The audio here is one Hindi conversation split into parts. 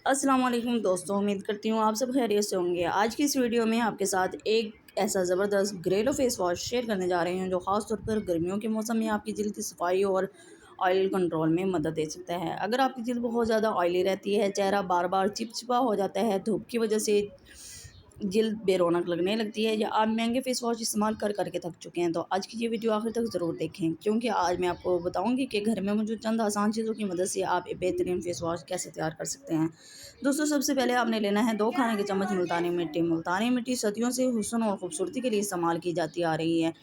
अस्सलाम वालेकुम दोस्तों, उम्मीद करती हूँ आप सब खैरियत से होंगे। आज की इस वीडियो में आपके साथ एक ऐसा ज़बरदस्त ग्रेलो फेस वॉश शेयर करने जा रहे हैं जो ख़ास तौर पर गर्मियों के मौसम में आपकी जल्द की सफाई और ऑयल कंट्रोल में मदद दे सकता है। अगर आपकी जल्द बहुत ज़्यादा ऑयली रहती है, चेहरा बार बार चिपचिपा हो जाता है, धूप की वजह से जल्द बेरौनक लगने लगती है, या आप महंगे फेस वॉश इस्तेमाल कर करके थक चुके हैं, तो आज की ये वीडियो आखिर तक ज़रूर देखें, क्योंकि आज मैं आपको बताऊंगी कि घर में मौजूद चंद आसान चीज़ों की मदद से आप एक बेहतरीन फेस वॉश कैसे तैयार कर सकते हैं। दोस्तों, सबसे पहले आपने लेना है 2 खाने के चम्मच मुल्तानी मिट्टी। मुल्तानी मिट्टी सदियों से हुस्न और खूबसूरती के लिए इस्तेमाल की जाती आ रही है।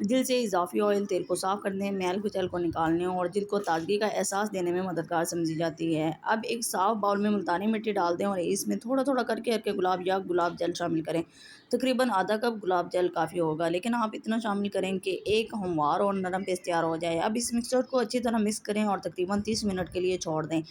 जल्द से इजाफी ऑयल तेल को साफ करने, मैल कुचैल को निकालने और जल्द को ताजगी का एहसास देने में मददगार समझी जाती है। अब एक साफ बाउल में मुल्तानी मिट्टी डाल दें और इसमें थोड़ा थोड़ा करके करके गुलाब या गुलाब जल शामिल करें। तकरीबन आधा कप गुलाब जल काफ़ी होगा, लेकिन आप इतना शामिल करें कि एक हमवार और नरम पेस्ट तैयार हो जाए। अब इस मिक्सचर को अच्छी तरह मिक्स करें और तकरीबन 30 मिनट के लिए छोड़ दें,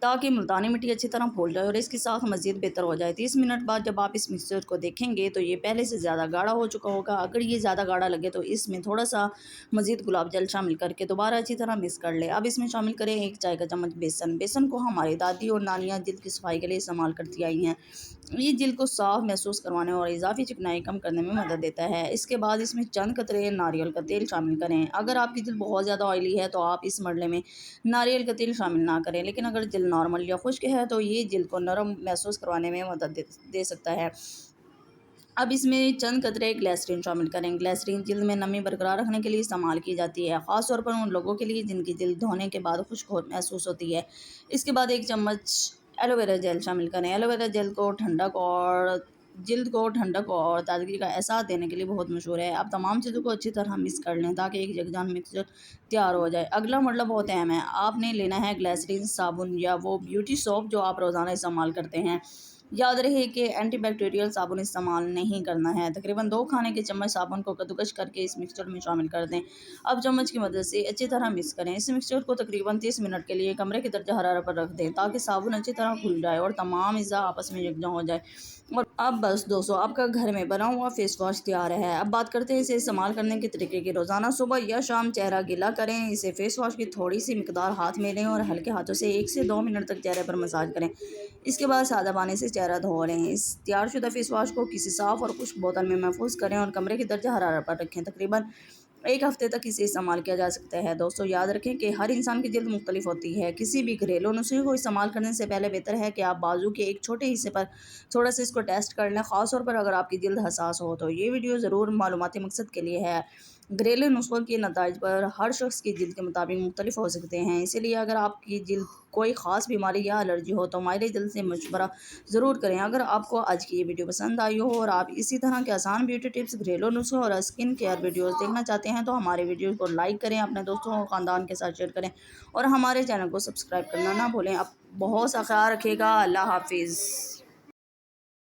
ताकि मुल्तानी मिट्टी अच्छी तरह फूल जाए और इसके साथ मज़ीद बेहतर हो जाए। 30 मिनट बाद जब आप इस मिक्सचर को देखेंगे तो ये पहले से ज़्यादा गाढ़ा हो चुका होगा। अगर ये ज़्यादा गाढ़ा लगे तो इसमें थोड़ा सा मज़ीद गुलाब जल शामिल करके दोबारा अच्छी तरह मिक्स कर लें। अब इसमें शामिल करें 1 चाय का चम्मच बेसन। बेसन को हमारी दादी और नानियाँ जल्द की सफाई के लिए इस्तेमाल करती आई हैं। ये जल्द को साफ महसूस करवाने और इजाफी चिकनाई कम करने में मदद देता है। इसके बाद इसमें चंद कतरे नारियल का तेल शामिल करें। अगर आपकी जल्द बहुत ज़्यादा ऑयली है तो आप इस मरले में नारियल का तेल शामिल ना करें, लेकिन अगर जल्द नॉर्मल या खुश्क है तो ये जल्द को नरम महसूस करवाने में मदद दे सकता है। अब इसमें चंद कतरे ग्लिसरीन शामिल करें। ग्लिसरीन जल्द में नमी बरकरार रखने के लिए इस्तेमाल की जाती है, ख़ास तौर पर उन लोगों के लिए जिनकी जल्द धोने के बाद खुश्क महसूस होती है। इसके बाद 1 चम्मच एलोवेरा जेल शामिल करें। एलोवेरा जेल को ठंडक और ताजगी का एहसास देने के लिए बहुत मशहूर है। अब तमाम चीज़ों को अच्छी तरह मिक्स कर लें ताकि एक यकजान मिक्सचर तैयार हो जाए। अगला मरला बहुत अहम है। आपने लेना है ग्लिसरीन साबुन या वो ब्यूटी सोप जो आप रोज़ाना इस्तेमाल करते हैं। याद रहे कि एंटीबैक्टीरियल साबुन इस्तेमाल नहीं करना है। तकरीबन 2 खाने के चम्मच साबुन को कद्दूकस करके इस मिक्सचर में शामिल कर दें। अब चम्मच की मदद से अच्छी तरह मिक्स करें। इस मिक्सचर को तकरीबन 30 मिनट के लिए कमरे की दर्जा हरारत पर रख दें, ताकि साबुन अच्छी तरह घुल जाए और तमाम अज़ा आपस में यकजा हो जाए। और अब बस दोस्तों, आपका घर में बना हुआ फेस वॉश तैयार है। अब बात करते हैं इसे इस्तेमाल करने के तरीके की। रोज़ाना सुबह या शाम चेहरा गीला करें। इसे फेस वॉश की थोड़ी सी मिकदार हाथ में लें और हल्के हाथों से 1 से 2 मिनट तक चेहरे पर मसाज करें। इसके बाद सादा पानी से चेहरा धो लें। इस तैयारशुदा फेस वॉश को किसी साफ़ और खुश्क बोतल में महफूज करें और कमरे की दर्जा हरारत पर रखें। तकरीबन 1 हफ्ते तक इसे इस्तेमाल किया जा सकता है। दोस्तों, याद रखें कि हर इंसान की जल्द मुख्तलिफ होती है। किसी भी घरेलू नुस्खे को इस्तेमाल करने से पहले बेहतर है कि आप बाजू के एक छोटे हिस्से पर थोड़ा सा इसको टेस्ट कर लें, ख़ास तौर पर अगर आपकी जल्द हसास हो। तो ये वीडियो ज़रूर मालूमाती मकसद के लिए है। घरेलू नुस्खों के नताइज पर हर शख्स की जल्द के मुताबिक मुख्तलिफ हो सकते हैं, इसीलिए अगर आपकी जल्द कोई ख़ास बीमारी या एलर्जी हो तो माहिर जल्द से मशवरा ज़रूर करें। अगर आपको आज की ये वीडियो पसंद आई हो और आप इसी तरह के आसान ब्यूटी टिप्स, घरेलू नुस्खे और स्किन केयर वीडियोस देखना चाहते हैं तो हमारे वीडियो को लाइक करें, अपने दोस्तों और ख़ानदान के साथ शेयर करें और हमारे चैनल को सब्सक्राइब करना ना भूलें। आप बहुत सा ख्याल रखिएगा। अल्लाह हाफिज़।